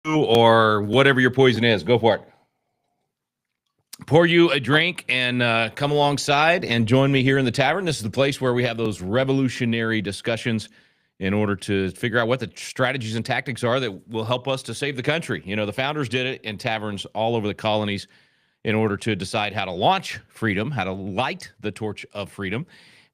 or whatever your poison is. Go for it. Pour you a drink and come alongside and join me here in the tavern. This is the place where we have those revolutionary discussions in order to figure out what the strategies and tactics are that will help us to save the country. You know, the founders did it in taverns all over the colonies in order to decide how to launch freedom, how to light the torch of freedom.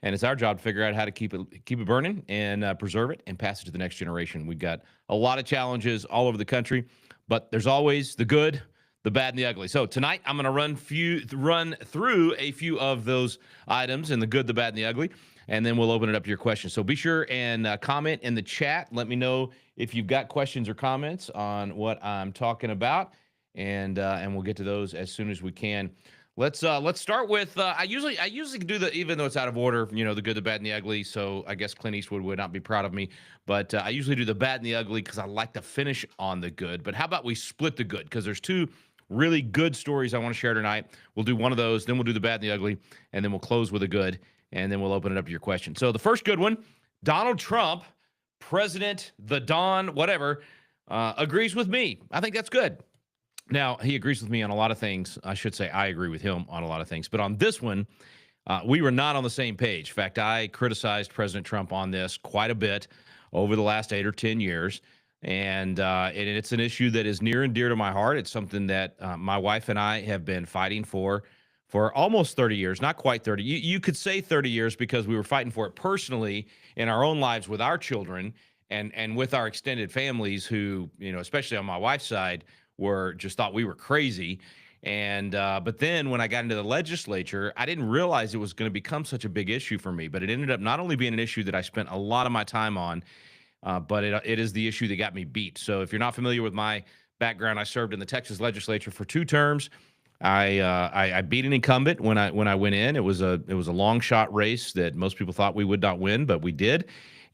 And it's our job to figure out how to keep it burning and preserve it and pass it to the next generation. We've got a lot of challenges all over the country, but there's always the good, the bad, and the ugly. So tonight I'm going to run through a few of those items and the good, the bad, and the ugly, and then we'll open it up to your questions. So be sure and comment in the chat. Let me know if you've got questions or comments on what I'm talking about, and we'll get to those as soon as we can. Let's start with I usually do the, even though it's out of order, you know, the good, the bad, and the ugly. So I guess Clint Eastwood would not be proud of me, but I usually do the bad and the ugly because I like to finish on the good. But how about we split the good, because there's two really good stories I want to share tonight. We'll do one of those, then we'll do the bad and the ugly, and then we'll close with a good, and then we'll open it up to your question. So the first good one: Donald Trump, President, the Don, whatever, agrees with me. I think that's good. Now, he agrees with me on a lot of things. I should say I agree with him on a lot of things. But on this one, we were not on the same page. In fact, I criticized President Trump on this quite a bit over the last 8 or 10 years. And it's an issue that is near and dear to my heart. It's something that my wife and I have been fighting for almost 30 years, not quite 30. You could say 30 years because we were fighting for it personally in our own lives with our children and with our extended families who, you know, especially on my wife's side, were just thought we were crazy. And but then when I got into the legislature, I didn't realize it was going to become such a big issue for me. But it ended up not only being an issue that I spent a lot of my time on, but it is the issue that got me beat. So if you're not familiar with my background, I served in the Texas legislature for 2 terms. I beat an incumbent when I went in. It was a long shot race that most people thought we would not win, but we did.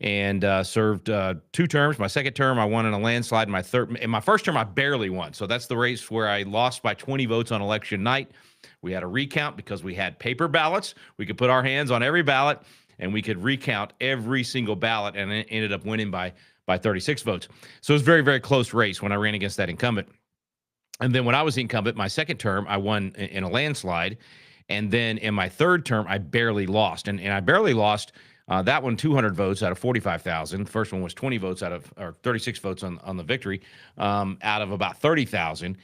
And served 2 terms. My second term, I won in a landslide. In my first term, I barely won. So that's the race where I lost by 20 votes on election night. We had a recount because we had paper ballots. We could put our hands on every ballot, and we could recount every single ballot, and it ended up winning by 36 votes. So it was a very, very close race when I ran against that incumbent. And then when I was the incumbent, my second term, I won in a landslide. And then in my third term, I barely lost. And I barely lost. That one, 200 votes out of 45,000. First one was 20 votes or 36 votes on the victory, out of about 30,000.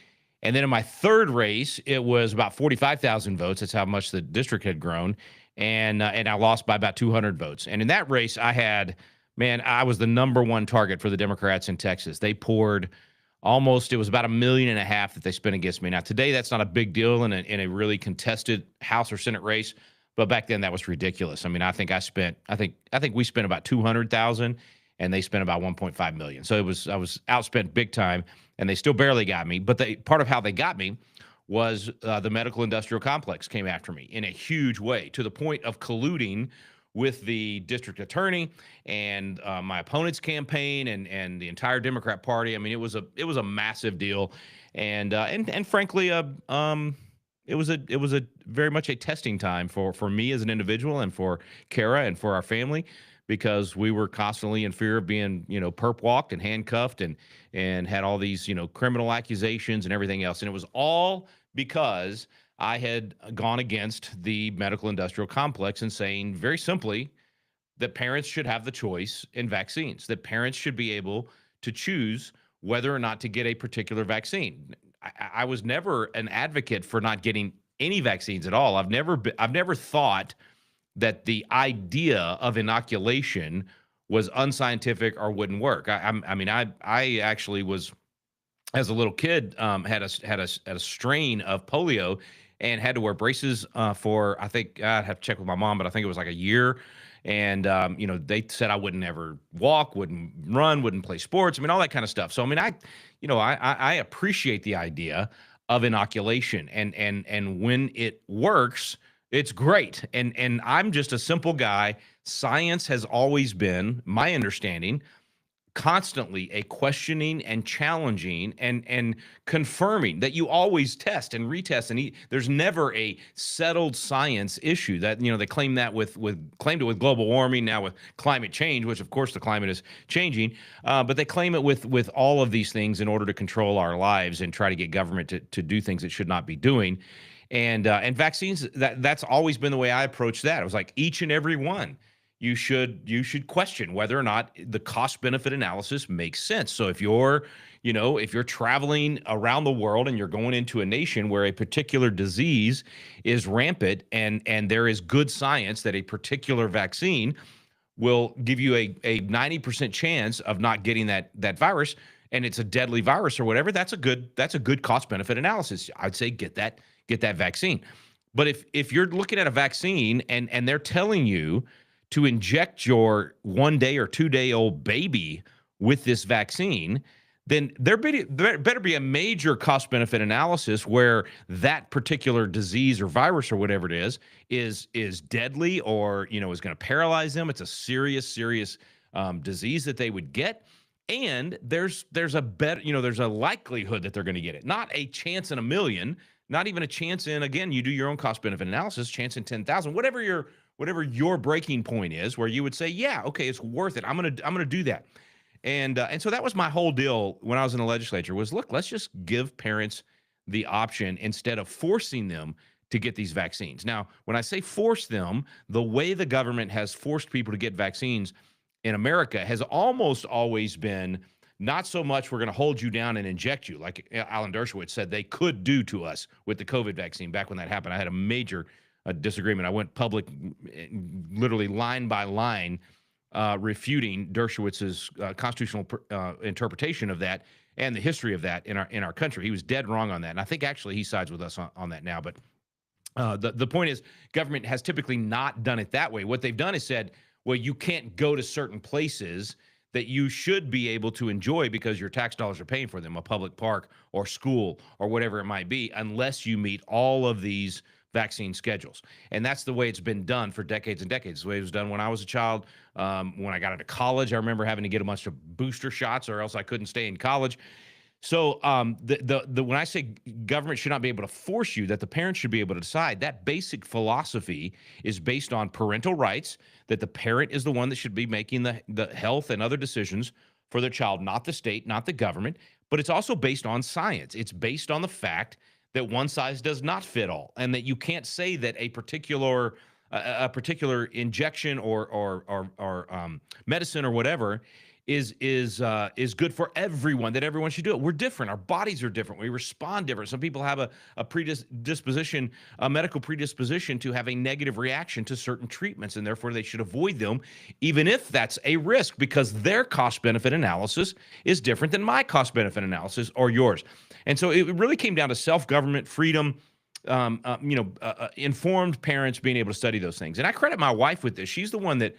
And then in my third race, it was about 45,000 votes. That's how much the district had grown. And I lost by about 200 votes. And in that race, I was the number one target for the Democrats in Texas. They poured it was about $1.5 million that they spent against me. Now, today, that's not a big deal in a really contested House or Senate race. But back then, that was ridiculous. I mean, I think we spent about 200,000, and they spent about 1.5 million. So I was outspent big time, and they still barely got me. But part of how they got me was the medical industrial complex came after me in a huge way, to the point of colluding with the district attorney and my opponent's campaign and the entire Democrat Party. I mean, it was a massive deal, and frankly, it was a very much a testing time for me as an individual and for Kara and for our family, because we were constantly in fear of being, you know, perp walked and handcuffed and had all these, you know, criminal accusations and everything else. And it was all because I had gone against the medical industrial complex and saying very simply that parents should have the choice in vaccines, that parents should be able to choose whether or not to get a particular vaccine. I was never an advocate for not getting any vaccines at all. I've never thought that the idea of inoculation was unscientific or wouldn't work. I actually was, as a little kid, had a strain of polio and had to wear braces for, I think I'd have to check with my mom, but I think it was like a year. And, you know, they said I wouldn't ever walk, wouldn't run, wouldn't play sports. I mean, all that kind of stuff. So, I mean, I appreciate the idea of inoculation, and when it works, it's great. And I'm just a simple guy. Science has always been my understanding constantly a questioning and challenging and confirming that you always test and retest, and there's never a settled science issue. That, they claim that claimed it with global warming, now with climate change, which of course the climate is changing, but they claim it with all of these things in order to control our lives and try to get government to do things it should not be doing. And vaccines, that's always been the way I approach that. It was like each and every one, you should question whether or not the cost benefit analysis makes sense. So if you're traveling around the world and you're going into a nation where a particular disease is rampant, and there is good science that a particular vaccine will give you a 90% chance of not getting that virus, and it's a deadly virus or whatever, that's a good cost benefit analysis. I'd say get that vaccine. But if you're looking at a vaccine and they're telling you to inject your 1 day or 2 day old baby with this vaccine, then there better be a major cost benefit analysis where that particular disease or virus or whatever it is deadly, or is going to paralyze them. It's a serious disease that they would get, and there's a likelihood that they're going to get it, not a chance in a million, not even a chance in, again, you do your own cost benefit analysis, chance in 10,000, whatever your breaking point is, where you would say, yeah, okay, it's worth it. I'm gonna do that. And so that was my whole deal when I was in the legislature, was, look, let's just give parents the option instead of forcing them to get these vaccines. Now, when I say force them, the way the government has forced people to get vaccines in America has almost always been not so much we're going to hold you down and inject you, like Alan Dershowitz said they could do to us with the COVID vaccine back when that happened. I had a major disagreement. I went public, literally line by line, refuting Dershowitz's constitutional interpretation of that and the history of that in our country. He was dead wrong on that, and I think actually he sides with us on that now. But the point is, government has typically not done it that way. What they've done is said, well, you can't go to certain places that you should be able to enjoy because your tax dollars are paying for them, a public park or school or whatever it might be, unless you meet all of these vaccine schedules. And that's the way it's been done for decades and decades. The way it was done when I was a child. When I got into college, I remember having to get a bunch of booster shots or else I couldn't stay in college. So when I say government should not be able to force you, that the parents should be able to decide, that basic philosophy is based on parental rights, that the parent is the one that should be making the health and other decisions for their child, not the state, not the government. But it's also based on science. It's based on the fact that one size does not fit all, and that you can't say that a particular injection or medicine or whatever is good for everyone, that everyone should do it. We're different. Our bodies are different. We respond different. Some people have a predisposition, a medical predisposition to have a negative reaction to certain treatments, and therefore they should avoid them, even if that's a risk, because their cost-benefit analysis is different than my cost-benefit analysis or yours. And so it really came down to self-government, freedom, informed parents being able to study those things. And I credit my wife with this. She's the one that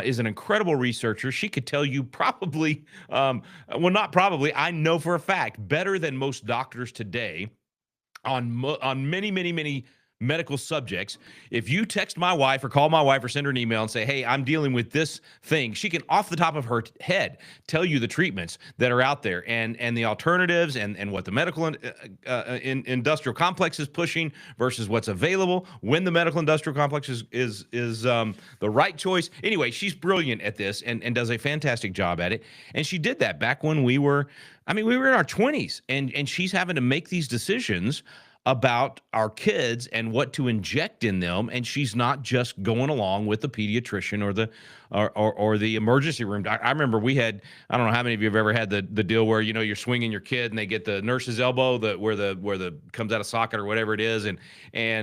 is an incredible researcher. She could tell you probably, not probably, I know for a fact, better than most doctors today on many, many, many medical subjects. If you text my wife or call my wife or send her an email and say, hey, I'm dealing with this thing, she can, off the top of her head, tell you the treatments that are out there and the alternatives and what the medical industrial complex is pushing versus what's available, when the medical industrial complex is the right choice. Anyway, she's brilliant at this and does a fantastic job at it. And she did that back when we were in our 20s, and she's having to make these decisions about our kids and what to inject in them, and she's not just going along with the pediatrician or the emergency room. I remember we had, I don't know how many of you have ever had the deal where you're swinging your kid and they get the nurse's elbow where the comes out of socket or whatever it is, and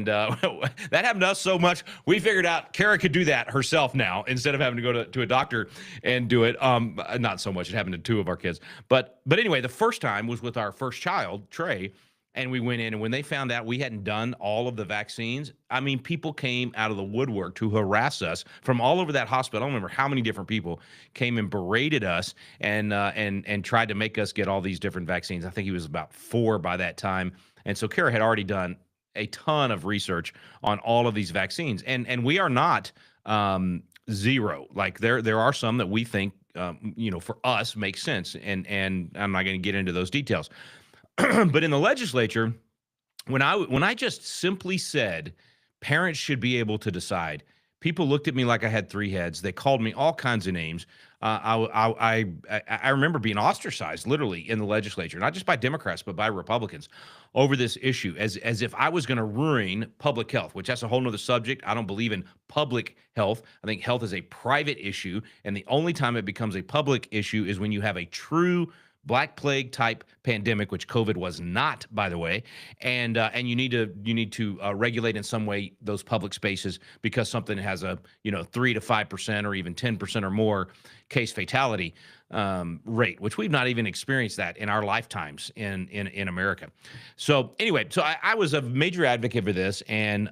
that happened to us so much we figured out Kara could do that herself now instead of having to go to a doctor and do it. Not so much. It happened to two of our kids, but anyway, the first time was with our first child, Trey. And we went in, and when they found out we hadn't done all of the vaccines, people came out of the woodwork to harass us from all over that hospital. I don't remember how many different people came and berated us and tried to make us get all these different vaccines. I think he was about 4 by that time. And so Kara had already done a ton of research on all of these vaccines. And we are not zero. Like there are some that we think for us makes sense. And I'm not going to get into those details. But in the legislature, when I just simply said parents should be able to decide, people looked at me like I had three heads. They called me all kinds of names. I remember being ostracized literally in the legislature, not just by Democrats but by Republicans, over this issue, as if I was going to ruin public health, which that's a whole nother subject. I don't believe in public health. I think health is a private issue, and the only time it becomes a public issue is when you have a true Black Plague type pandemic, which COVID was not, by the way, and you need to regulate in some way those public spaces because something has a 3 to 5% or even 10% or more case fatality rate, which we've not even experienced that in our lifetimes in America. So anyway, I was a major advocate for this, and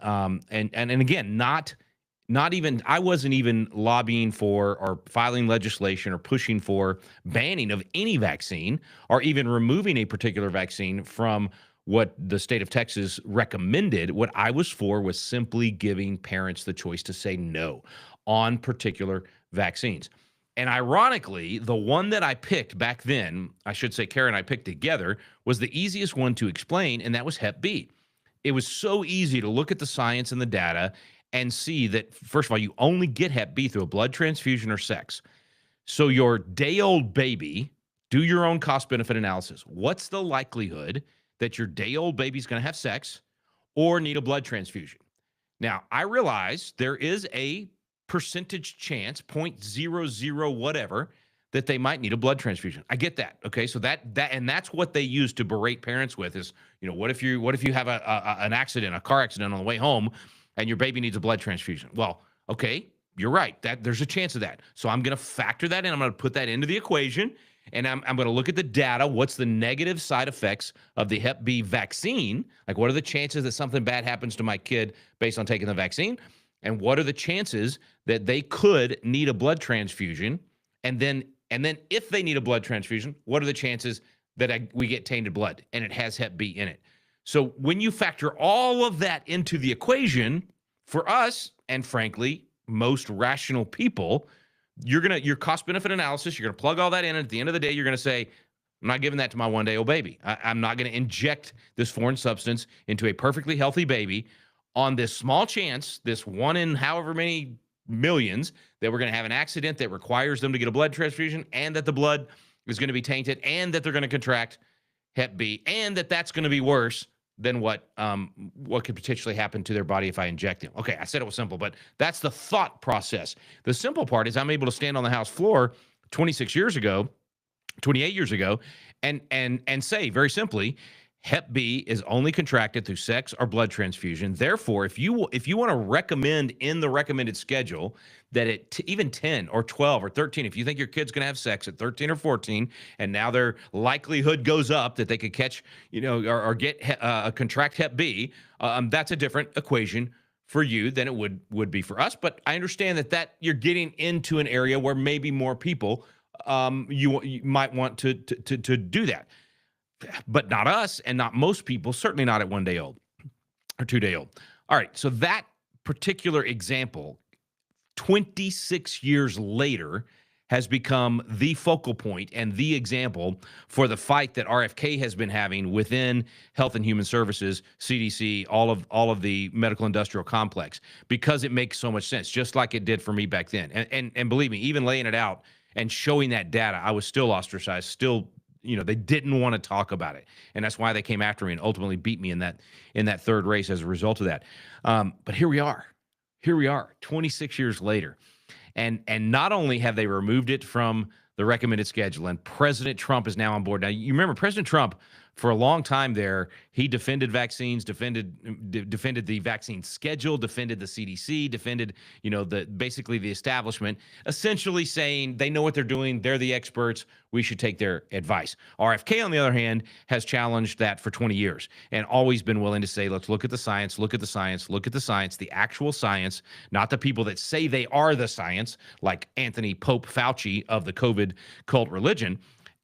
again, I wasn't even lobbying for or filing legislation or pushing for banning of any vaccine or even removing a particular vaccine from what the state of Texas recommended. What I was for was simply giving parents the choice to say no on particular vaccines. And ironically, the one that I picked back then, I should say Kara and I picked together, was the easiest one to explain, and that was Hep B. It was so easy to look at the science and the data and see that, first of all, you only get Hep B through a blood transfusion or sex. So your day-old baby, do your own cost-benefit analysis. What's the likelihood that your day-old baby's going to have sex or need a blood transfusion? Now, I realize there is a percentage chance, 0.00 whatever, that they might need a blood transfusion. I get that. Okay, so that's what they use to berate parents with is, what if you have an accident, a car accident on the way home, and your baby needs a blood transfusion? Well, okay, you're right. That there's a chance of that. So I'm going to factor that in. I'm going to put that into the equation, and I'm going to look at the data. What's the negative side effects of the Hep B vaccine? Like, what are the chances that something bad happens to my kid based on taking the vaccine? And what are the chances that they could need a blood transfusion? And then if they need a blood transfusion, what are the chances that we get tainted blood and it has Hep B in it? So when you factor all of that into the equation, for us, and frankly, most rational people, your cost-benefit analysis, you're going to plug all that in, and at the end of the day, you're going to say, I'm not giving that to my one-day-old baby. I'm not going to inject this foreign substance into a perfectly healthy baby on this small chance, this one in however many millions, that we're going to have an accident that requires them to get a blood transfusion, and that the blood is going to be tainted, and that they're going to contract Hep B, and that's going to be worse than what could potentially happen to their body if I inject them. Okay, I said it was simple, but that's the thought process. The simple part is I'm able to stand on the House floor 28 years ago, and say very simply, Hep B is only contracted through sex or blood transfusion. Therefore, if you want to recommend in the recommended schedule that even 10 or 12 or 13, if you think your kid's going to have sex at 13 or 14, and now their likelihood goes up that they could catch, or get contract Hep B, that's a different equation for you than it would be for us. But I understand that you're getting into an area where maybe more people you might want to do that. But not us, and not most people, certainly not at 1 day old or 2 day old. All right, so that particular example, 26 years later, has become the focal point and the example for the fight that RFK has been having within Health and Human Services, CDC, all of the medical industrial complex, because it makes so much sense, just like it did for me back then. And believe me, even laying it out and showing that data, I was still ostracized, still. They didn't want to talk about it, and that's why they came after me and ultimately beat me in that third race as a result of that. But here we are, 26 years later, and not only have they removed it from the recommended schedule, and President Trump is now on board. Now, you remember President Trump, for a long time there, he defended vaccines, defended the vaccine schedule, defended the CDC, defended, basically the establishment, essentially saying they know what they're doing, they're the experts, we should take their advice. RFK, on the other hand, has challenged that for 20 years and always been willing to say, let's look at the science, the actual science, not the people that say they are the science, like Anthony Pope Fauci of the COVID cult religion.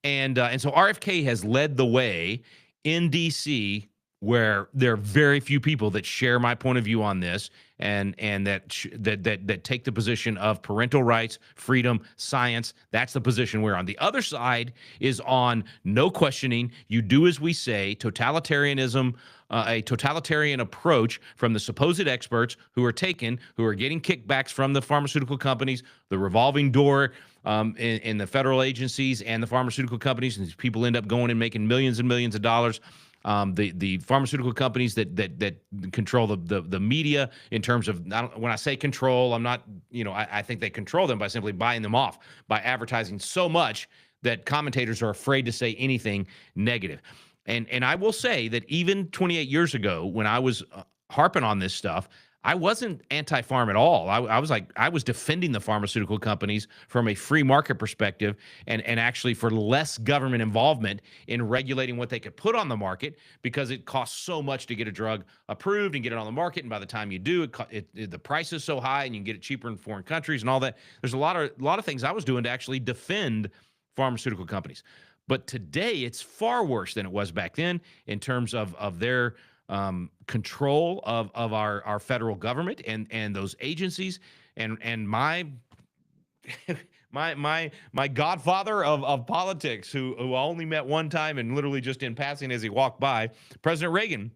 And so RFK has led the way in D.C. where there are very few people that share my point of view on this, and that take the position of parental rights, freedom, science. That's the position we're on. The other side is on no questioning. You do as we say, totalitarianism, a totalitarian approach from the supposed experts who are getting kickbacks from the pharmaceutical companies, the revolving door in the federal agencies and the pharmaceutical companies, and these people end up going and making millions and millions of dollars. The pharmaceutical companies that control the media in terms of, when I say control, I'm not, I think they control them by simply buying them off, by advertising so much that commentators are afraid to say anything negative. And I will say that even 28 years ago, when I was harping on this stuff, I wasn't anti-farm at all. I was defending the pharmaceutical companies from a free market perspective, and actually for less government involvement in regulating what they could put on the market, because it costs so much to get a drug approved and get it on the market. And by the time you do, the price is so high, and you can get it cheaper in foreign countries and all that. There's a lot of things I was doing to actually defend pharmaceutical companies. But today it's far worse than it was back then in terms of their control of our federal government and those agencies, and my my godfather of politics, who I only met one time and literally just in passing as he walked by, President Reagan,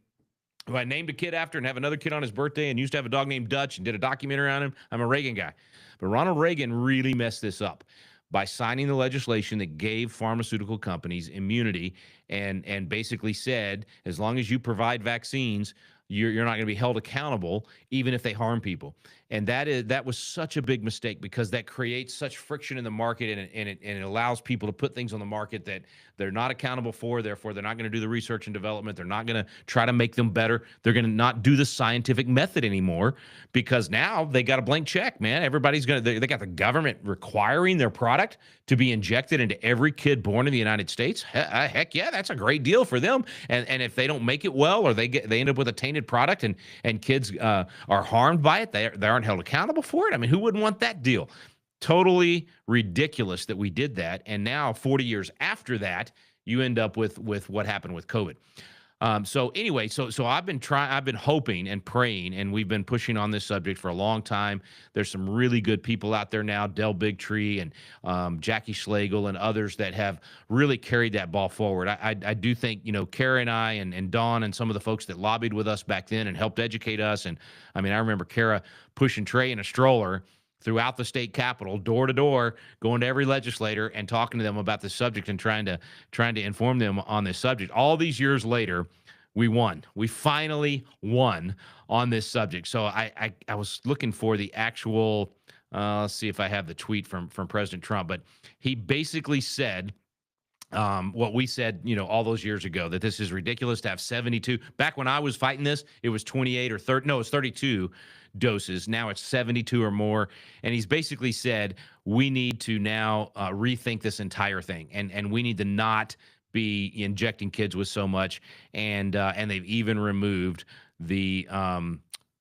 who I named a kid after and have another kid on his birthday, and used to have a dog named Dutch and did a documentary on him. I'm a Reagan guy. But Ronald Reagan really messed this up by signing the legislation that gave pharmaceutical companies immunity, and basically said, as long as you provide vaccines, you're not going to be held accountable, even if they harm people. And that was such a big mistake, because that creates such friction in the market, and it allows people to put things on the market that they're not accountable for. Therefore, they're not going to do the research and development. They're not going to try to make them better. They're going to not do the scientific method anymore, because now they got a blank check, man. Everybody's they got the government requiring their product to be injected into every kid born in the United States. Heck yeah, that's a great deal for them. And if they don't make it well, or they end up with a tainted product, and kids are harmed by it, they aren't held accountable for it. I mean, who wouldn't want that deal? Totally ridiculous that we did that. And now 40 years after that, you end up with what happened with COVID. So anyway, so I've been hoping and praying, and we've been pushing on this subject for a long time. There's some really good people out there now, Del Bigtree and Jackie Schlegel and others, that have really carried that ball forward. I do think, Kara and I and Dawn and some of the folks that lobbied with us back then and helped educate us. And I mean, I remember Kara pushing Trey in a stroller throughout the state capitol, door to door, going to every legislator and talking to them about this subject, and trying to inform them on this subject. All these years later, we won. We finally won on this subject. So I was looking for the actual, let's see if I have the tweet from President Trump, but he basically said what we said, all those years ago, that this is ridiculous to have 72. Back when I was fighting this, it was 28 or 30. No, it's 32 doses. Now it's 72 or more. And he's basically said, we need to now rethink this entire thing. And we need to not be injecting kids with so much. And they've even removed the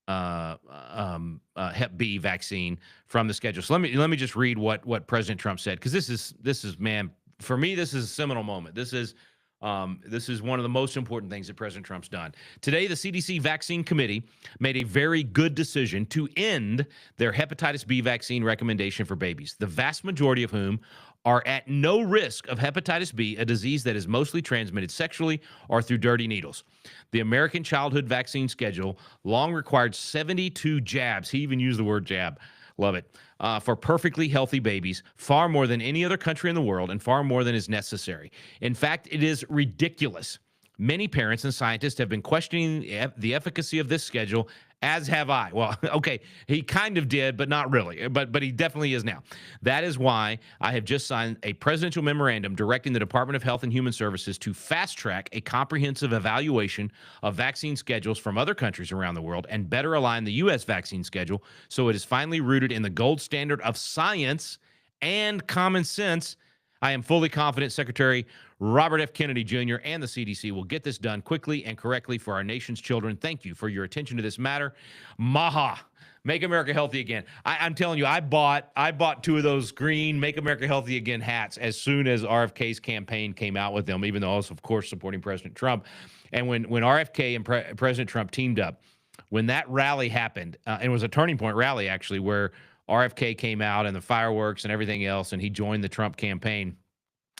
Hep B vaccine from the schedule. So let me just read what President Trump said, because this is, man, for me, this is a seminal moment. This is one of the most important things that President Trump's done. Today, the CDC Vaccine Committee made a very good decision to end their hepatitis B vaccine recommendation for babies, the vast majority of whom are at no risk of hepatitis B, a disease that is mostly transmitted sexually or through dirty needles. The American Childhood Vaccine Schedule long required 72 jabs. He even used the word jab. Love it. For perfectly healthy babies, far more than any other country in the world, and far more than is necessary. In fact, it is ridiculous. Many parents and scientists have been questioning the efficacy of this schedule, as have I. Well, okay, he kind of did, but not really. But he definitely is now. That is why I have just signed a presidential memorandum directing the Department of Health and Human Services to fast-track a comprehensive evaluation of vaccine schedules from other countries around the world, and better align the U.S. vaccine schedule so it is finally rooted in the gold standard of science and common sense. I am fully confident Secretary Robert F. Kennedy Jr. and the CDC will get this done quickly and correctly for our nation's children. Thank you for your attention to this matter. Maha. Make America Healthy Again. I'm telling you, I bought two of those green Make America Healthy Again hats as soon as RFK's campaign came out with them, even though I was, of course, supporting President Trump. And when RFK and President Trump teamed up, when that rally happened, and it was a turning point rally, actually, where RFK came out and the fireworks and everything else, and he joined the Trump campaign,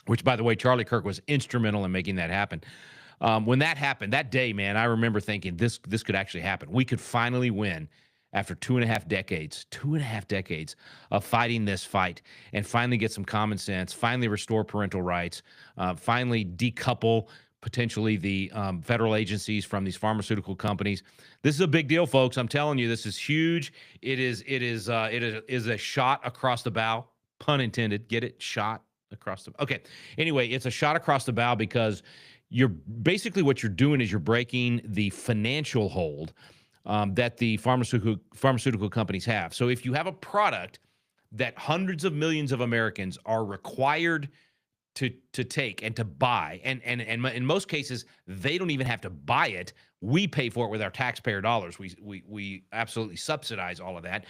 which, by the way, Charlie Kirk was instrumental in making that happen. When that happened, that day, man, I remember thinking this could actually happen. We could finally win after 2.5 decades of fighting this fight, and finally get some common sense, finally restore parental rights, finally decouple potentially the federal agencies from these pharmaceutical companies. This is a big deal, folks. I'm telling you, this is huge. It is a shot across the bow, pun intended. Get it? Shot across the. Okay. Anyway, it's a shot across the bow because you're basically what you're doing is you're breaking the financial hold that the pharmaceutical companies have. So if you have a product that hundreds of millions of Americans are required to take and to buy, and in most cases they don't even have to buy it. We pay for it with our taxpayer dollars. We absolutely subsidize all of that.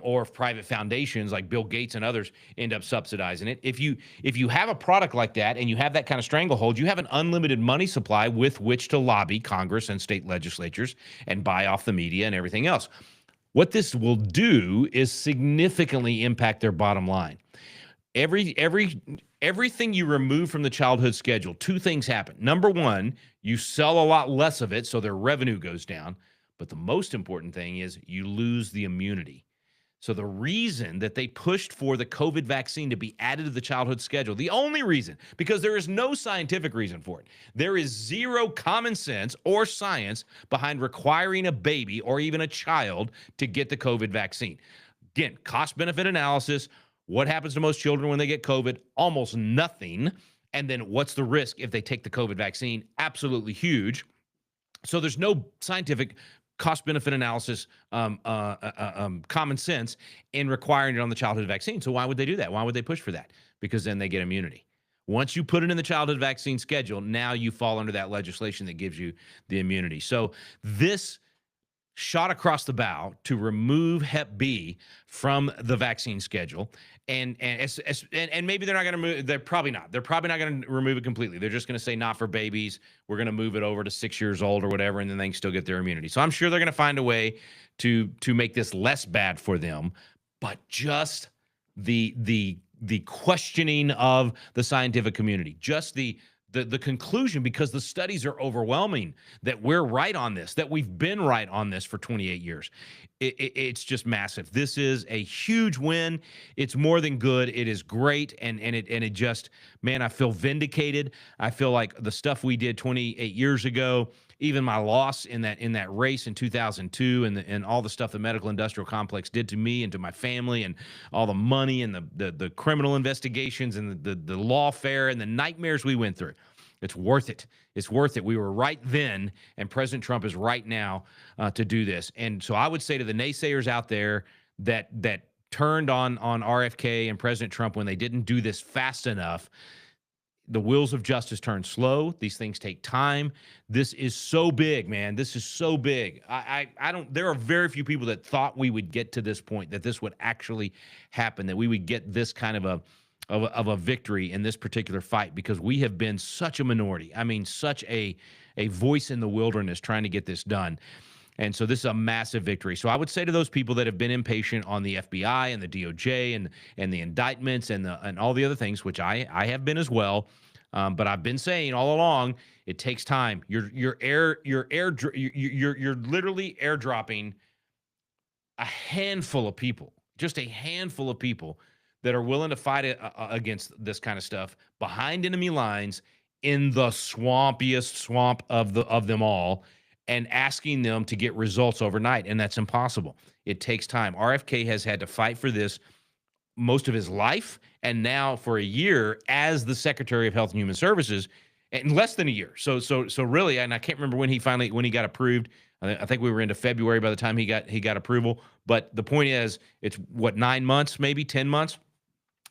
Or if private foundations like Bill Gates and others end up subsidizing it. If you have a product like that and you have that kind of stranglehold, you have an unlimited money supply with which to lobby Congress and state legislatures and buy off the media and everything else. What this will do is significantly impact their bottom line. Everything you remove from the childhood schedule, two things happen. Number one, you sell a lot less of it, so their revenue goes down. But the most important thing is you lose the immunity. So the reason that they pushed for the COVID vaccine to be added to the childhood schedule, the only reason, because there is no scientific reason for it. There is zero common sense or science behind requiring a baby or even a child to get the COVID vaccine. Again, cost-benefit analysis. What happens to most children when they get COVID? Almost nothing. And then what's the risk if they take the COVID vaccine? Absolutely huge. So there's no scientific cost-benefit analysis, common sense in requiring it on the childhood vaccine. So why would they do that? Why would they push for that? Because then they get immunity. Once you put it in the childhood vaccine schedule, now you fall under that legislation that gives you the immunity. So this shot across the bow to remove Hep B from the vaccine schedule, and maybe they're not going to remove. They're probably not going to remove it completely. They're just going to say not for babies. We're going to move it over to 6 years old or whatever, and then they can still get their immunity. So I'm sure they're going to find a way to make this less bad for them. But just the questioning of the scientific community, just the conclusion, because the studies are overwhelming that we're right on this, that we've been right on this for 28 years. It's just massive. This is a huge win. It's more than good. It is great. And it just, man, I feel vindicated. I feel like the stuff we did 28 years ago, even my loss in that race in 2002 and all the stuff the medical industrial complex did to me and to my family, and all the money and the criminal investigations and the lawfare and the nightmares we went through. It's worth it. It's worth it. We were right then, and President Trump is right now to do this. And so I would say to the naysayers out there that turned on RFK and President Trump when they didn't do this fast enough, the wheels of justice turn slow. These things take time. This is so big, man. This is so big. I don't. There are very few people that thought we would get to this point, that this would actually happen, that we would get this kind of a victory in this particular fight, because we have been such a minority. I mean, such a voice in the wilderness trying to get this done. And so this is a massive victory. So I would say to those people that have been impatient on the FBI and the DOJ and the indictments and all the other things, which I have been as well, but I've been saying all along, it takes time. You're literally airdropping a handful of people, just a handful of people that are willing to fight against this kind of stuff behind enemy lines in the swampiest swamp of them all, and asking them to get results overnight. And that's impossible. It takes time. RFK has had to fight for this most of his life, and now for a year as the Secretary of Health and Human Services, in less than a year. So really, and I can't remember when he got approved. I think we were into February by the time he got approval. But the point is, it's what, 9 months, maybe 10 months?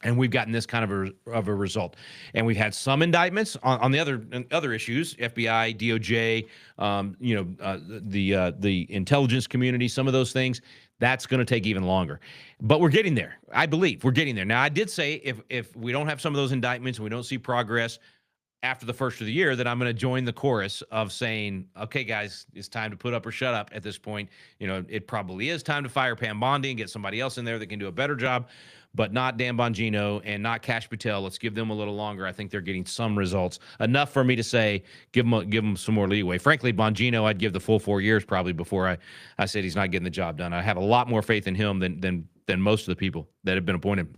And we've gotten this kind of a result. And we've had some indictments on the other issues, FBI, DOJ, the intelligence community, some of those things. That's going to take even longer. But we're getting there. I believe we're getting there. Now, I did say if we don't have some of those indictments and we don't see progress after the first of the year, that I'm going to join the chorus of saying, okay, guys, it's time to put up or shut up at this point. It probably is time to fire Pam Bondi and get somebody else in there that can do a better job, but not Dan Bongino and not Kash Patel. Let's give them a little longer. I think they're getting some results, enough for me to say, give them some more leeway. Frankly, Bongino, I'd give the full 4 years probably before I said he's not getting the job done. I have a lot more faith in him than most of the people that have been appointed.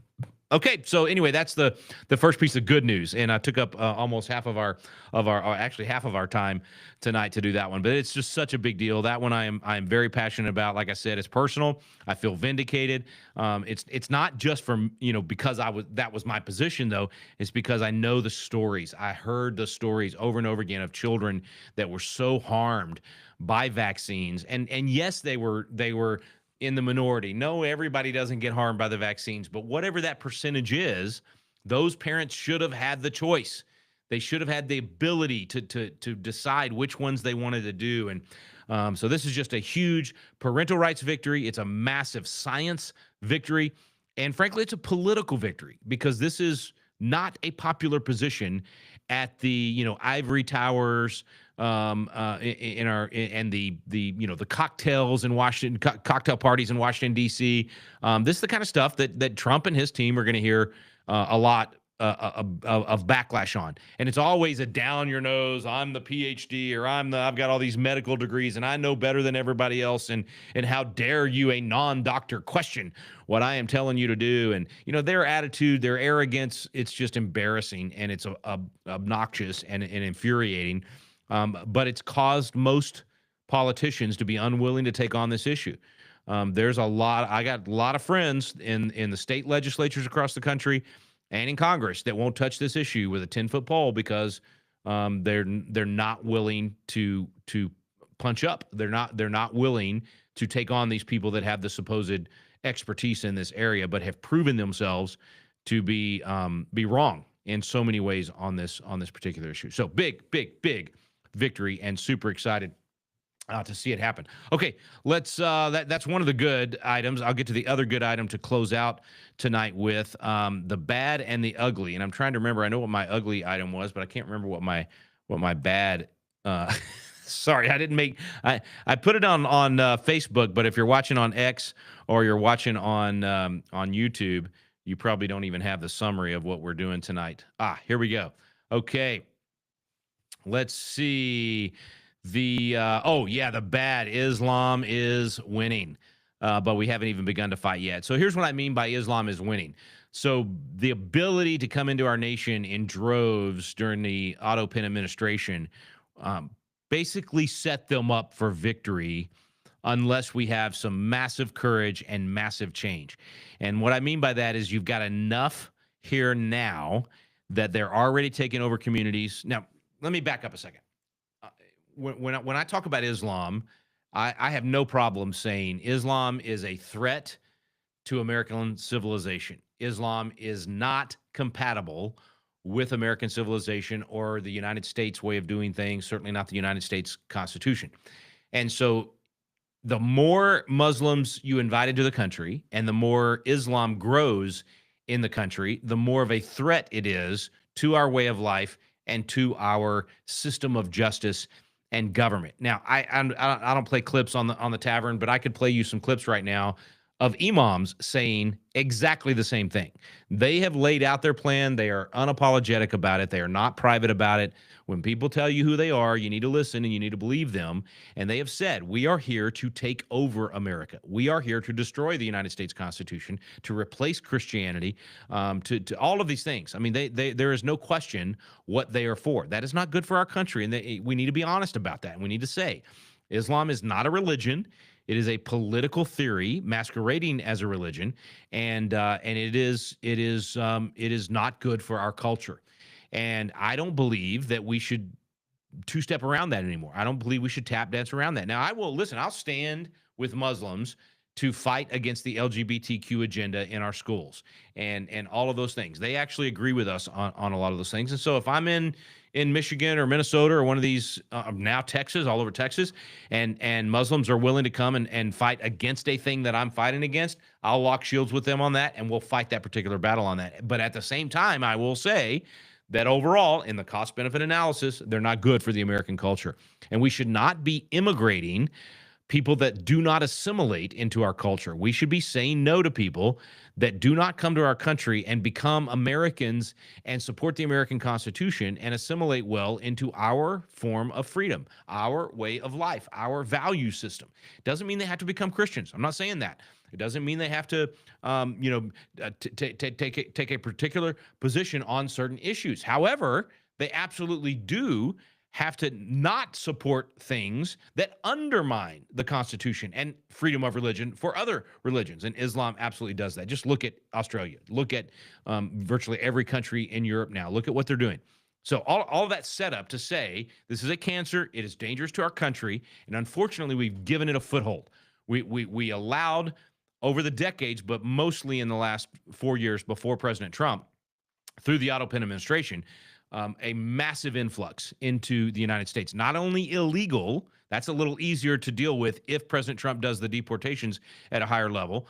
Okay, so anyway, that's the first piece of good news, and I took up almost half of our time tonight to do that one. But it's just such a big deal. That one I am very passionate about. Like I said, it's personal. I feel vindicated. It's not just from because that was my position though. It's because I know the stories. I heard the stories over and over again of children that were so harmed by vaccines, and yes, they were in the minority. No, everybody doesn't get harmed by the vaccines, but whatever that percentage is, those parents should have had the choice. They should have had the ability to decide which ones they wanted to do. And so this is just a huge parental rights victory. It's a massive science victory. And frankly, it's a political victory because this is not a popular position at the ivory towers, the cocktails in Washington, cocktail parties in Washington D.C. This is the kind of stuff that Trump and his team are going to hear a lot of backlash on, and it's always a down your nose. I'm the PhD, or I've got all these medical degrees, and I know better than everybody else. And how dare you, a non-doctor, question what I am telling you to do? And their attitude, their arrogance, it's just embarrassing, and it's obnoxious and infuriating. But it's caused most politicians to be unwilling to take on this issue. I got a lot of friends in the state legislatures across the country and in Congress that won't touch this issue with a 10-foot pole because they're not willing to punch up. They're not willing to take on these people that have the supposed expertise in this area, but have proven themselves to be wrong in so many ways on this particular issue. So big victory, and super excited to see it happen. Okay, let's that's one of the good items. I'll get to the other good item to close out tonight with the bad and the ugly. And I'm trying to remember. I know what my ugly item was, but I can't remember what my bad. Sorry, I didn't make. I put it on Facebook, but if you're watching on X or you're watching on YouTube, you probably don't even have the summary of what we're doing tonight. Here we go. Okay. Let's see. The bad. Islam is winning, but we haven't even begun to fight yet. So here's what I mean by Islam is winning. So the ability to come into our nation in droves during the Otto Penn administration basically set them up for victory unless we have some massive courage and massive change. And what I mean by that is you've got enough here now that they're already taking over communities. Now, let me back up a second. When I talk about Islam, I have no problem saying Islam is a threat to American civilization. Islam is not compatible with American civilization or the United States way of doing things, certainly not the United States Constitution. And so the more Muslims you invite into the country and the more Islam grows in the country, the more of a threat it is to our way of life and to our system of justice and government. Now, I don't play clips on the Tavern, but I could play you some clips right now of imams saying exactly the same thing. They have laid out their plan. They are unapologetic about it. They are not private about it. When people tell you who they are, you need to listen and you need to believe them. And they have said, we are here to take over America. We are here to destroy the United States Constitution, to replace Christianity, to all of these things. I mean, there is no question what they are for. That is not good for our country. And we need to be honest about that. And we need to say, Islam is not a religion. It is a political theory masquerading as a religion, and it is not good for our culture. And I don't believe that we should two-step around that anymore. I don't believe we should tap dance around that. Now, I'll stand with Muslims to fight against the LGBTQ agenda in our schools and all of those things. They actually agree with us on a lot of those things. And so if I'm in Michigan or Minnesota or one of these, now Texas, all over Texas, and Muslims are willing to come and fight against a thing that I'm fighting against, I'll lock shields with them on that, and we'll fight that particular battle on that. But at the same time, I will say that overall, in the cost-benefit analysis, they're not good for the American culture. And we should not be immigrating people that do not assimilate into our culture. We should be saying no to people that do not come to our country and become Americans and support the American Constitution and assimilate well into our form of freedom, our way of life, our value system. Doesn't mean they have to become Christians. I'm not saying that. It doesn't mean they have to, take a particular position on certain issues. However, they absolutely do have to not support things that undermine the Constitution and freedom of religion for other religions. And Islam absolutely does that. Just look at Australia. Look at virtually every country in Europe now. Look at what they're doing. So all that set up to say this is a cancer. It is dangerous to our country. And unfortunately, we've given it a foothold. We allowed over the decades, but mostly in the last 4 years before President Trump, through the Otto Penn administration, a massive influx into the United States. Not only illegal, that's a little easier to deal with if President Trump does the deportations at a higher level,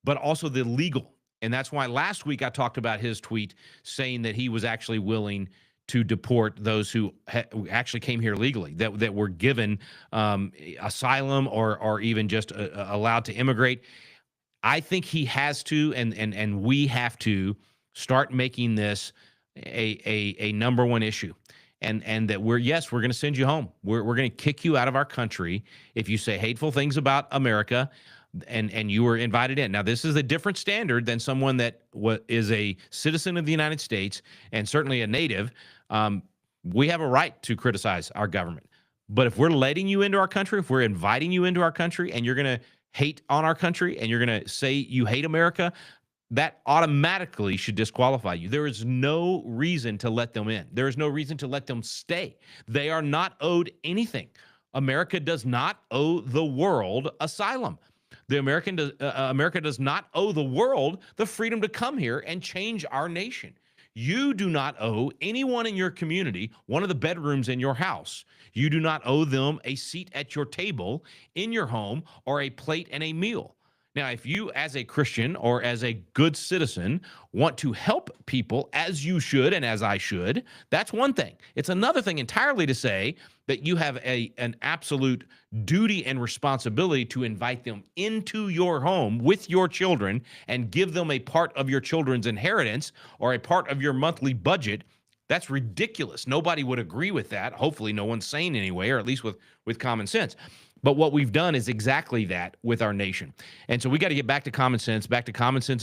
but also the legal. And that's why last week I talked about his tweet saying that he was actually willing to deport those who actually came here legally, that were given asylum or even just allowed to immigrate. I think he has to, and we have to start making this a number one issue, and that we're going to send you home. We're going to kick you out of our country if you say hateful things about America, and you were invited in. Now, this is a different standard than someone that is a citizen of the United States and certainly a native. We have a right to criticize our government, but if we're letting you into our country, if we're inviting you into our country, and you're going to hate on our country, and you're going to say you hate America, that automatically should disqualify you. There is no reason to let them in. There is no reason to let them stay. They are not owed anything. America does not owe the world asylum. America does not owe the world the freedom to come here and change our nation. You do not owe anyone in your community one of the bedrooms in your house. You do not owe them a seat at your table in your home or a plate and a meal. Now, if you, as a Christian or as a good citizen, want to help people, as you should and as I should, that's one thing. It's another thing entirely to say that you have an absolute duty and responsibility to invite them into your home with your children and give them a part of your children's inheritance or a part of your monthly budget. That's ridiculous. Nobody would agree with that. Hopefully no one's sane anyway, or at least with common sense. But what we've done is exactly that with our nation. And so we got to get back to common sense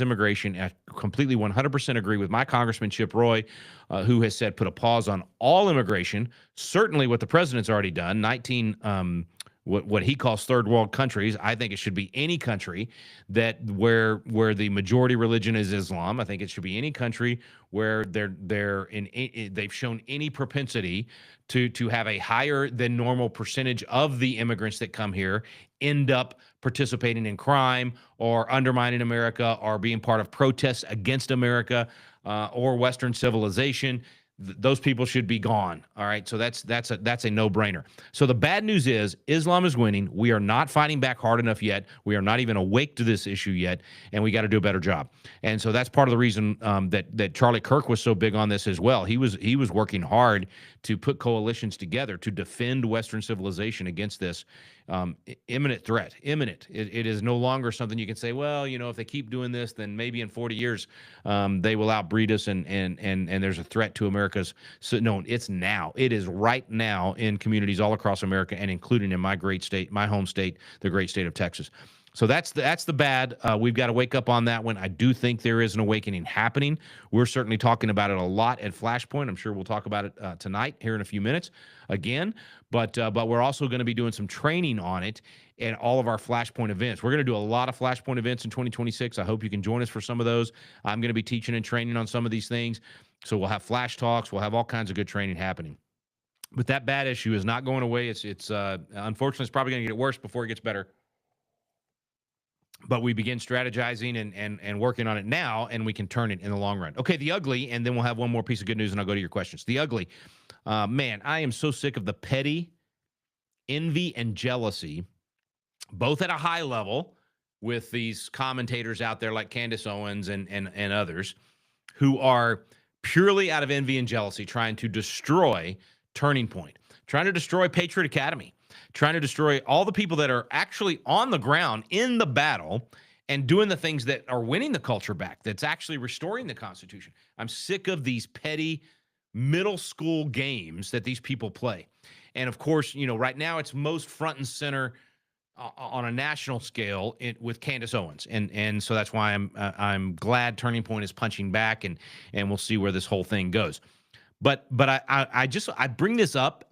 immigration. I completely 100% agree with my Congressman Chip Roy, who has said put a pause on all immigration. Certainly what the president's already done, 19 what he calls third world countries. I think it should be any country where the majority religion is Islam. I think it should be any country where they've shown any propensity to have a higher than normal percentage of the immigrants that come here end up participating in crime or undermining America or being part of protests against America or Western civilization. Those people should be gone. All right. So that's a no-brainer. So the bad news is Islam is winning. We are not fighting back hard enough yet. We are not even awake to this issue yet, and we got to do a better job. And so that's part of the reason that Charlie Kirk was so big on this as well. He was working hard to put coalitions together to defend Western civilization against this imminent threat. Imminent. It is no longer something you can say, well, if they keep doing this, then maybe in 40 years they will outbreed us and there's a threat to America's. So no, it's now. It is right now in communities all across America and including in my great state, my home state, the great state of Texas. So that's the bad. We've got to wake up on that one. I do think there is an awakening happening. We're certainly talking about it a lot at Flashpoint. I'm sure we'll talk about it tonight here in a few minutes again. But we're also going to be doing some training on it in all of our Flashpoint events. We're going to do a lot of Flashpoint events in 2026. I hope you can join us for some of those. I'm going to be teaching and training on some of these things. So we'll have flash talks. We'll have all kinds of good training happening. But that bad issue is not going away. It's unfortunately, it's probably going to get worse before it gets better. but we begin strategizing and working on it now, and we can turn it in the long run. Okay, the ugly, and then we'll have one more piece of good news, and I'll go to your questions. The ugly, man, I am so sick of the petty envy and jealousy, both at a high level with these commentators out there like Candace Owens and others who are purely out of envy and jealousy trying to destroy Turning Point, trying to destroy Patriot Academy, trying to destroy all the people that are actually on the ground in the battle and doing the things that are winning the culture back, that's actually restoring the Constitution. I'm sick of these petty middle school games that these people play. And of course, right now it's most front and center on a national scale with Candace Owens, and so that's why I'm glad Turning Point is punching back, and we'll see where this whole thing goes. But I bring this up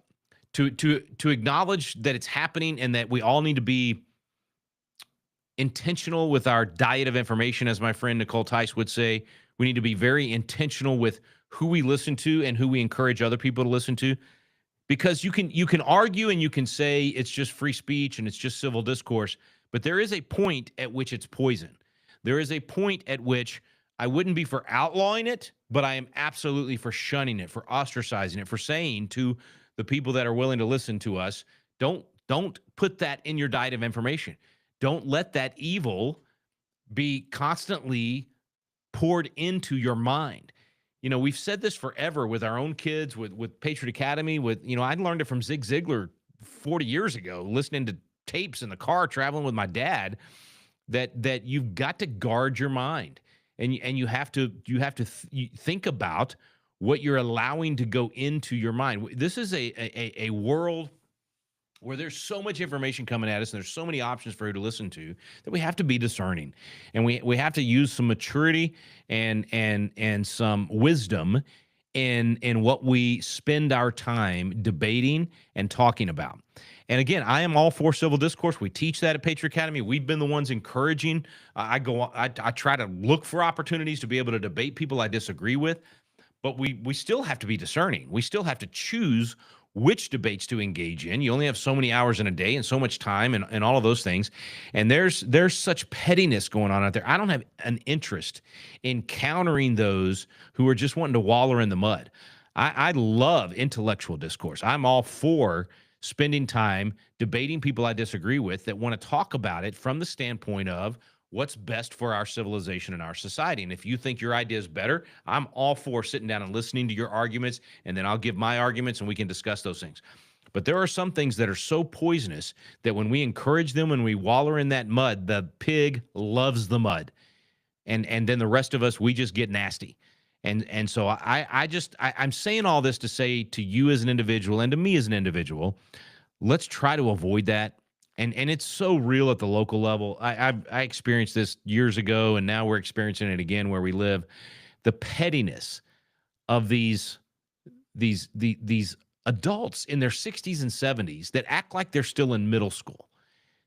to acknowledge that it's happening and that we all need to be intentional with our diet of information, as my friend Nicole Tice would say. We need to be very intentional with who we listen to and who we encourage other people to listen to. Because you can argue and you can say it's just free speech and it's just civil discourse, but there is a point at which it's poison. There is a point at which I wouldn't be for outlawing it, but I am absolutely for shunning it, for ostracizing it, for saying to the people that are willing to listen to us, don't put that in your diet of information. Don't let that evil be constantly poured into your mind. We've said this forever with our own kids, with Patriot Academy, I learned it from Zig Ziglar 40 years ago, listening to tapes in the car, traveling with my dad, that you've got to guard your mind. And you have to think about what you're allowing to go into your mind. This is a world where there's so much information coming at us and there's so many options for who to listen to that we have to be discerning, and we have to use some maturity and some wisdom in what we spend our time debating and talking about. And again, I am all for civil discourse. We teach that at Patriot Academy. We've been the ones encouraging. I try to look for opportunities to be able to debate people I disagree with, but we still have to be discerning. We still have to choose which debates to engage in. You only have so many hours in a day and so much time and all of those things. And there's such pettiness going on out there. I don't have an interest in countering those who are just wanting to wallow in the mud. I love intellectual discourse. I'm all for spending time debating people I disagree with that want to talk about it from the standpoint of what's best for our civilization and our society. And if you think your idea is better, I'm all for sitting down and listening to your arguments, and then I'll give my arguments and we can discuss those things. But there are some things that are so poisonous that when we encourage them, when we wallow in that mud, the pig loves the mud. And then the rest of us, we just get nasty. And so I'm saying all this to say to you as an individual and to me as an individual, let's try to avoid that. And it's so real at the local level. I experienced this years ago, and now we're experiencing it again where we live. The pettiness of these adults in their 60s and 70s that act like they're still in middle school,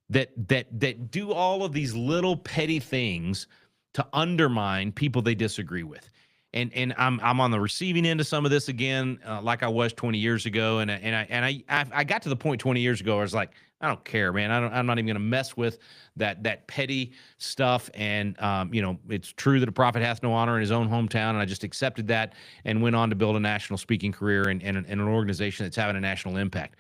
that do all of these little petty things to undermine people they disagree with. And I'm on the receiving end of some of this again, like I was 20 years ago. And I got to the point 20 years ago where I was like, I don't care, man. I'm not even going to mess with that petty stuff. And it's true that a prophet hath no honor in his own hometown, and I just accepted that and went on to build a national speaking career and an organization that's having a national impact.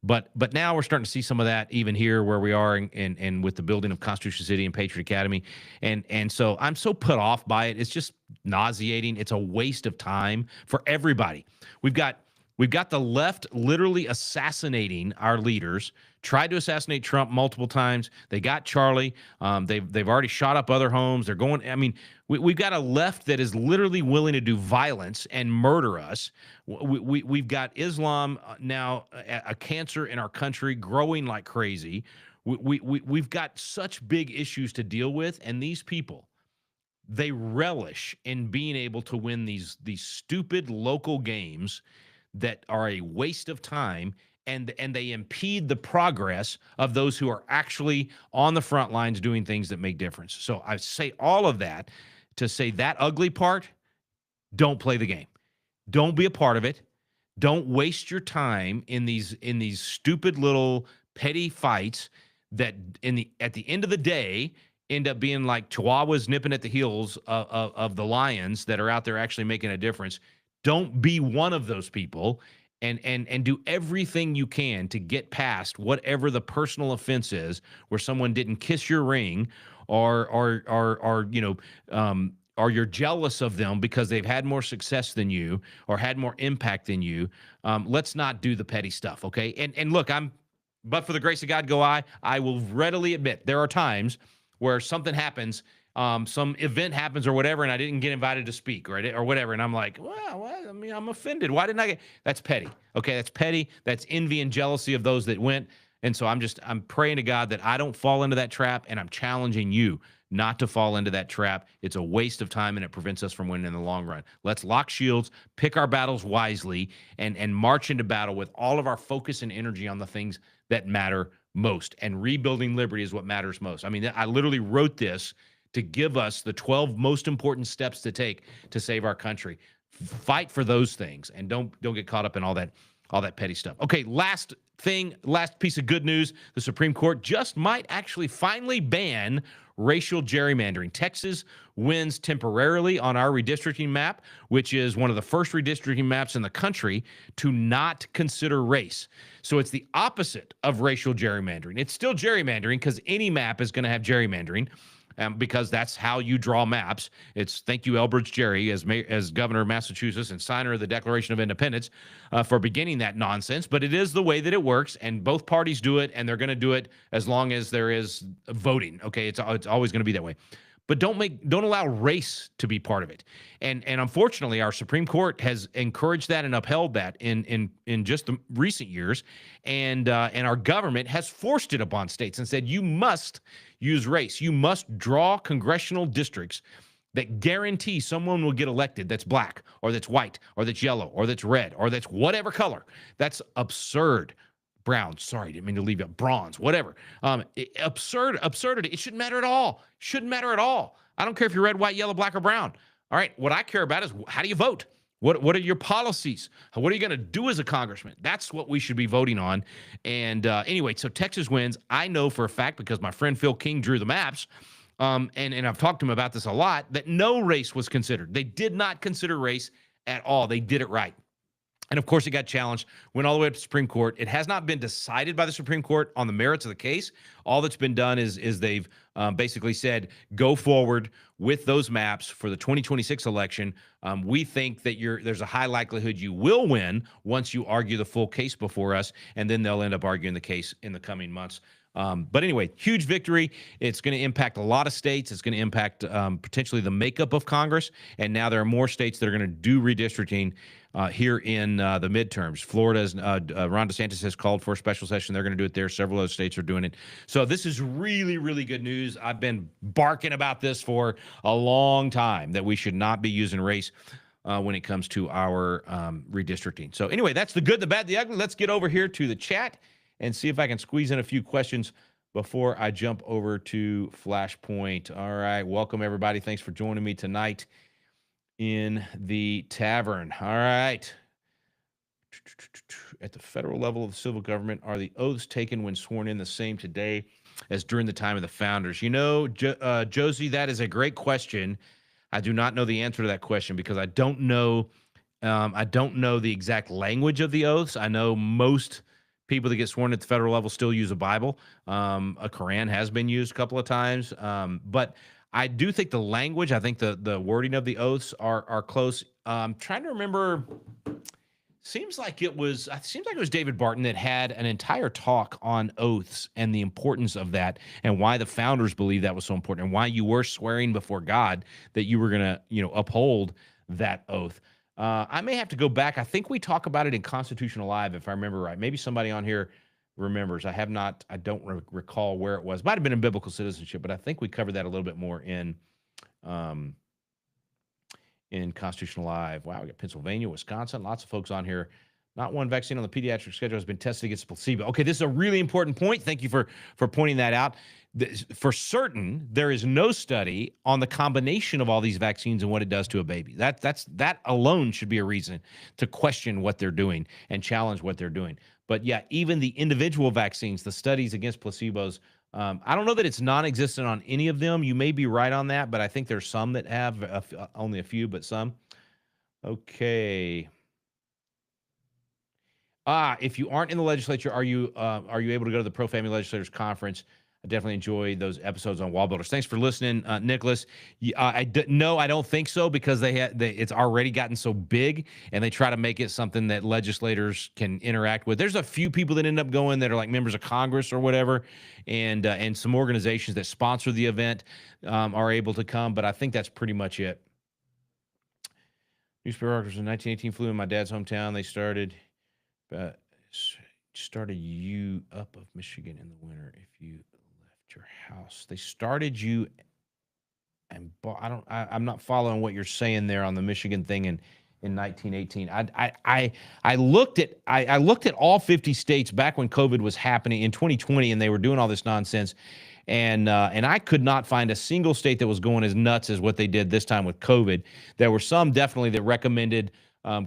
But now we're starting to see some of that even here where we are and with the building of Constitution City and Patriot Academy. And so I'm so put off by it. It's just nauseating. It's a waste of time for everybody. We've got the left literally assassinating our leaders, tried to assassinate Trump multiple times. They got Charlie. They've already shot up other homes. They're going, I mean, we've got a left that is literally willing to do violence and murder us. We've got Islam now a cancer in our country growing like crazy. We've got such big issues to deal with, and these people, they relish in being able to win these stupid local games that are a waste of time, and they impede the progress of those who are actually on the front lines doing things that make difference. So I say all of that to say that ugly part, don't play the game. Don't be a part of it. Don't waste your time in these stupid little petty fights that at the end of the day, end up being like chihuahuas nipping at the heels of the lions that are out there actually making a difference. Don't be one of those people, and do everything you can to get past whatever the personal offense is, where someone didn't kiss your ring, or or you're jealous of them because they've had more success than you or had more impact than you. Let's not do the petty stuff, okay? And look, but for the grace of God go I. I will readily admit there are times where something happens, some event happens or whatever, and I didn't get invited to speak, right, or whatever, and I'm like, well, what? I mean, I'm offended. Why didn't I get? That's petty. Okay, that's petty. That's envy and jealousy of those that went. And so I'm praying to God that I don't fall into that trap, and I'm challenging you not to fall into that trap. It's a waste of time, and it prevents us from winning in the long run. Let's lock shields, pick our battles wisely, and march into battle with all of our focus and energy on the things that matter most. And rebuilding liberty is what matters most. I mean, I literally wrote this to give us the 12 most important steps to take to save our country. Fight for those things, and don't get caught up in all that petty stuff. Okay, last piece of good news. The Supreme Court just might actually finally ban racial gerrymandering. Texas wins temporarily on our redistricting map, which is one of the first redistricting maps in the country to not consider race. So it's the opposite of racial gerrymandering. It's still gerrymandering because any map is going to have gerrymandering. Because that's how you draw maps. It's thank you, Elbridge Gerry, as governor of Massachusetts and signer of the Declaration of Independence, for beginning that nonsense. But it is the way that it works, and both parties do it, and they're going to do it as long as there is voting. Okay, it's always going to be that way. But don't allow race to be part of it. And unfortunately, our Supreme Court has encouraged that and upheld that in just the recent years, and our government has forced it upon states and said you must use race. You must draw congressional districts that guarantee someone will get elected that's black or that's white or that's yellow or that's red or that's whatever color. That's absurd. Sorry, didn't mean to leave it. Bronze, whatever. Absurdity. It shouldn't matter at all. Shouldn't matter at all. I don't care if you're red, white, yellow, black, or brown. All right. What I care about is how do you vote? What are your policies? What are you going to do as a congressman? That's what we should be voting on. And anyway, so Texas wins. I know for a fact because my friend Phil King drew the maps, and I've talked to him about this a lot, that no race was considered. They did not consider race at all. They did it right. And of course, it got challenged, went all the way up to the Supreme Court. It has not been decided by the Supreme Court on the merits of the case. All that's been done is they've basically said, go forward with those maps for the 2026 election. We think that there's a high likelihood you will win once you argue the full case before us, and then they'll end up arguing the case in the coming months. But anyway, huge victory. It's going to impact a lot of states. It's going to impact potentially the makeup of Congress. And now there are more states that are going to do redistricting here in the midterms. Florida's Ron DeSantis has called for a special session. They're going to do it there. Several other states are doing it. So this is really, really good news. I've been barking about this for a long time, that we should not be using race when it comes to our redistricting. So anyway, that's the good, the bad, the ugly. Let's get over here to the chat and see if I can squeeze in a few questions before I jump over to Flashpoint. All right. Welcome, everybody. Thanks for joining me tonight in the Tavern. All right. At the federal level of the civil government, are the oaths taken when sworn in the same today as during the time of the founders? You know, Josie, that is a great question. I do not know the answer to that question because I don't know. I don't know the exact language of the oaths. I know most people that get sworn at the federal level still use a Bible. A Quran has been used a couple of times, but I do think the language, I think the wording of the oaths are close. Trying to remember. Seems like it was David Barton that had an entire talk on oaths and the importance of that, and why the founders believed that was so important, and why you were swearing before God that you were going to, uphold that oath. I may have to go back. I think we talk about it in Constitutional Live, if I remember right. Maybe somebody on here remembers. I don't recall where it was. Might have been in Biblical Citizenship, but I think we covered that a little bit more in Constitutional Live. Wow, we got Pennsylvania, Wisconsin, lots of folks on here. Not one vaccine on the pediatric schedule has been tested against placebo. Okay, this is a really important point. Thank you for pointing that out. For certain, there is no study on the combination of all these vaccines and what it does to a baby. That alone should be a reason to question what they're doing and challenge what they're doing. But yeah, even the individual vaccines, the studies against placebos, I don't know that it's non-existent on any of them. You may be right on that, but I think there's some that have only a few, but some. Okay. If you aren't in the legislature, are you able to go to the Pro Family Legislators Conference? I definitely enjoy those episodes on wall builders. Thanks for listening, Nicholas. No, I don't think so, because it's already gotten so big, and they try to make it something that legislators can interact with. There's a few people that end up going that are like members of Congress or whatever, and some organizations that sponsor the event are able to come, but I think that's pretty much it. Newspaper articles in 1918 flew in my dad's hometown. They started you up of Michigan in the winter if you left your house. They started you, and I'm not following what you're saying there on the Michigan thing in 1918. I looked at all 50 states back when COVID was happening in 2020, and they were doing all this nonsense. And I could not find a single state that was going as nuts as what they did this time with COVID. There were some definitely that recommended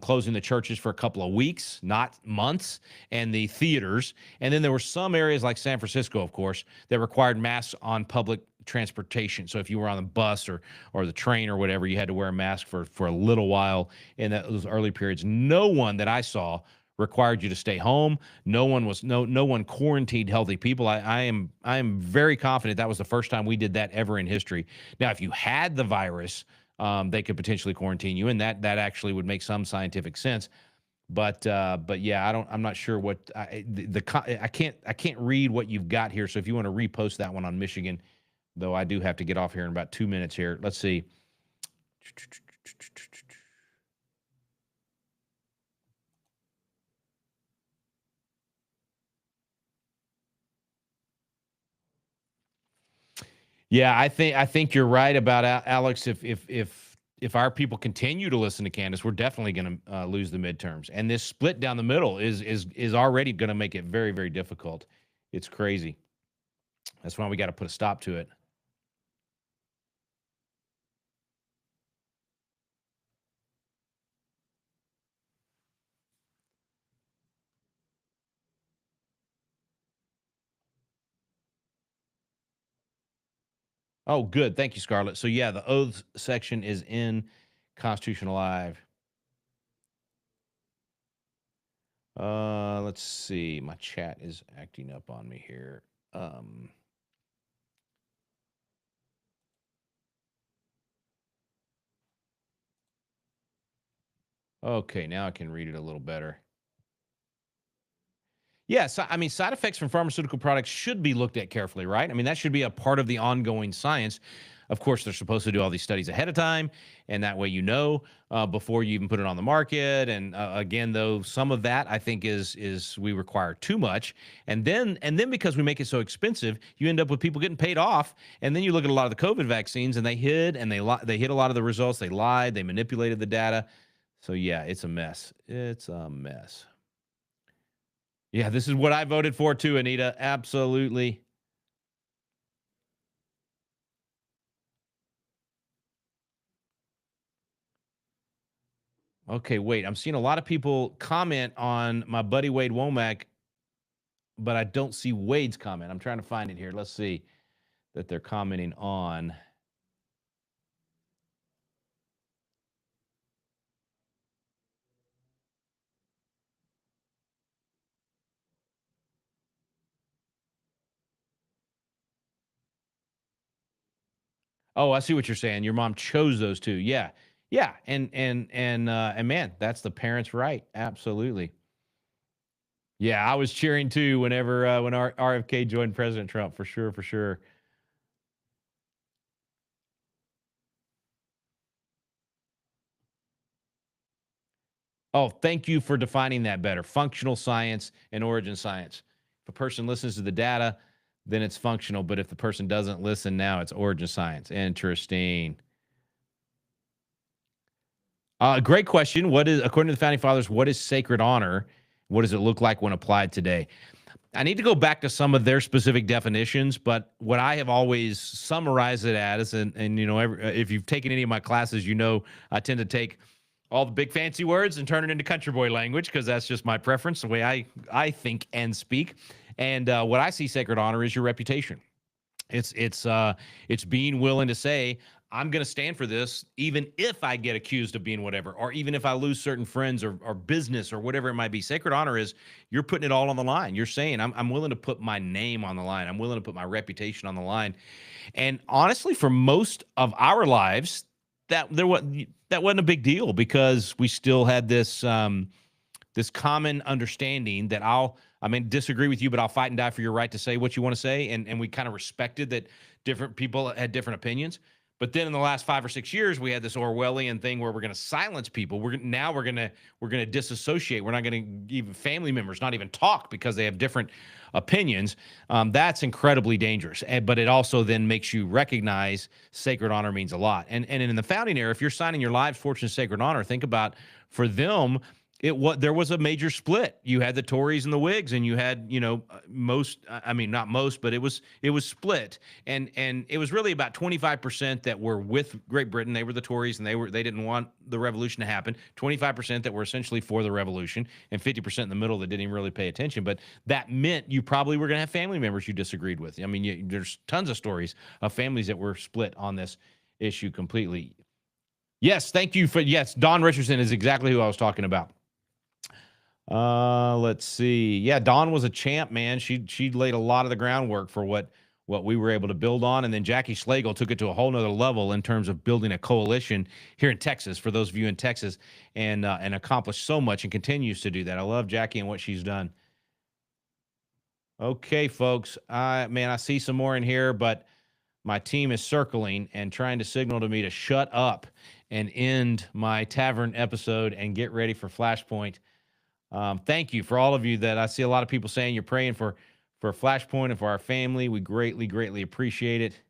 closing the churches for a couple of weeks, not months, and the theaters. And then there were some areas like San Francisco, of course, that required masks on public transportation. So if you were on the bus or the train or whatever, you had to wear a mask for a little while in those early periods. No one that I saw required you to stay home. No one quarantined healthy people. I am very confident that was the first time we did that ever in history. Now, if you had the virus, they could potentially quarantine you, and that actually would make some scientific sense. But yeah, I'm not sure what I can't read what you've got here. So if you want to repost that one on Michigan, though, I do have to get off here in about 2 minutes here. Let's see. Yeah, I think you're right about Alex. If our people continue to listen to Candace, we're definitely going to lose the midterms, and this split down the middle is already going to make it very, very difficult. It's crazy. That's why we got to put a stop to it. Oh, good. Thank you, Scarlett. So yeah, the oaths section is in Constitution Alive. Let's see. My chat is acting up on me here. Okay, now I can read it a little better. Yeah, so, I mean, side effects from pharmaceutical products should be looked at carefully, right? I mean, that should be a part of the ongoing science. Of course, they're supposed to do all these studies ahead of time, and that way before you even put it on the market. And again, though, some of that I think is we require too much, and then because we make it so expensive, you end up with people getting paid off. And then you look at a lot of the COVID vaccines, and they hid a lot of the results. They lied, they manipulated the data. So yeah, it's a mess. It's a mess. Yeah, this is what I voted for too, Anita. Absolutely. Okay, wait. I'm seeing a lot of people comment on my buddy Wade Womack, but I don't see Wade's comment. I'm trying to find it here. Let's see that they're commenting on. Oh, I see what you're saying. Your mom chose those two. Yeah. Yeah. And man, that's the parents' right. Absolutely. Yeah, I was cheering too whenever when RFK joined President Trump, for sure, for sure. Oh, thank you for defining that better. Functional science and origin science. If a person listens to the data, then it's functional. But if the person doesn't listen now, it's origin science. Interesting. Great question. According to the founding fathers, what is sacred honor? What does it look like when applied today? I need to go back to some of their specific definitions, but what I have always summarized it as, and if you've taken any of my classes, I tend to take all the big fancy words and turn it into country boy language, because that's just my preference, the way I think and speak. And what I see sacred honor is your reputation. It's being willing to say, I'm going to stand for this, even if I get accused of being whatever, or even if I lose certain friends or business or whatever it might be. Sacred honor is you're putting it all on the line. You're saying, I'm willing to put my name on the line. I'm willing to put my reputation on the line. And honestly, for most of our lives, that wasn't a big deal because we still had this common understanding that disagree with you, but I'll fight and die for your right to say what you want to say. And we kind of respected that different people had different opinions. But then in the last 5 or 6 years, we had this Orwellian thing where we're going to silence people. We're going to disassociate. We're not going to even family members not even talk because they have different opinions. That's incredibly dangerous. But it also then makes you recognize sacred honor means a lot. And in the founding era, if you're signing your lives, fortune, sacred honor, think about for them. There was a major split. You had the Tories and the Whigs, and you had, not most, but it was split. And it was really about 25% that were with Great Britain. They were the Tories, and they didn't want the revolution to happen. 25% that were essentially for the revolution, and 50% in the middle that didn't even really pay attention. But that meant you probably were going to have family members you disagreed with. I mean, there's tons of stories of families that were split on this issue completely. Yes, thank you yes, Don Richardson is exactly who I was talking about. Let's see. Yeah, Dawn was a champ, man. She laid a lot of the groundwork for what we were able to build on. And then Jackie Schlegel took it to a whole nother level in terms of building a coalition here in Texas, for those of you in Texas, and accomplished so much and continues to do that. I love Jackie and what she's done. Okay, folks. I see some more in here, but my team is circling and trying to signal to me to shut up and end my Tavern episode and get ready for Flashpoint. Thank you for all of you that I see a lot of people saying you're praying for Flashpoint and for our family. We greatly, greatly appreciate it.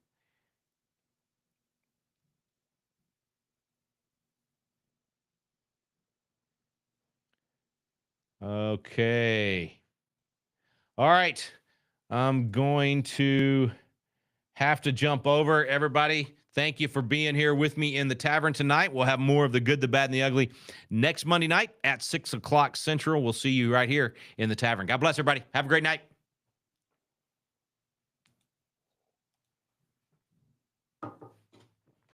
Okay. All right. I'm going to have to jump over. Everybody, thank you for being here with me in the Tavern tonight. We'll have more of the good, the bad, and the ugly next Monday night at 6 o'clock Central. We'll see you right here in the Tavern. God bless everybody. Have a great night.